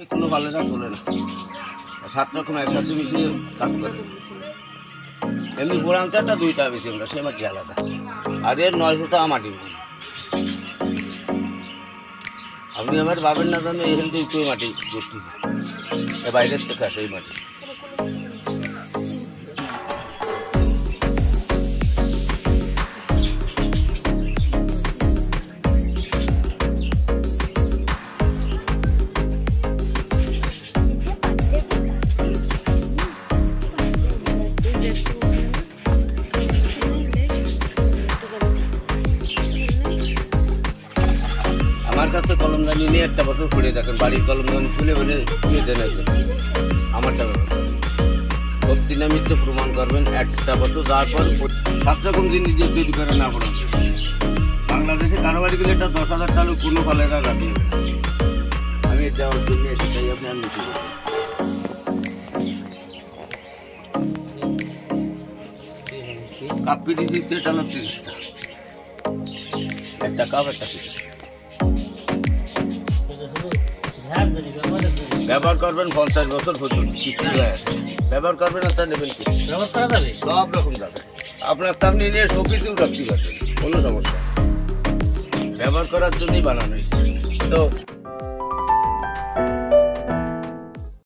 কোনো বালেরা তোলে না, 7 রকম একসাথে মিশিয়ে কাজ করে। এমনি বোরাংটাটা 2 টাকা বেশি, আমরা সে মাটি আলাদা। আর এর 900 টাকা মাটি। আপনি আমার ভাবেন না জানো এখান থেকে উঁচু মাটি ভর্তি, বাইরের থেকে আসে এই মাটি। আমার কাছে কলমদানি নিয়ে একটা বছর খুলে দেখেন, বাড়ির কলমদানি খুলে বলে শুয়ে দেন একজন আমারটা সত্যি না মিথ্যে প্রমাণ করবেন। একটা বছর যাওয়ার পর 7 রকম জিনিস দিয়ে তৈরি করে না পড়া। বাংলাদেশে কারোবারি গেলে এটা 10,000 টাকা কোনো ফলেরা রাখি। আমি এটা জন্য এটাই আপনি আর নিতে পারেন। কাপি দিয়েছি সেটা হলো 30টা, একটা কাপ একটা পিস। ব্যবহার করবেন 50 বছর পর্যন্ত, ব্যবহার করবেন আর তা নেবেন কি সব রকম যাবে। আপনার সামনে নিয়ে সবকিছু রাখতে পারবেন, কোনো সমস্যা। ব্যবহার করার জন্যই বানানো হয়েছে তো।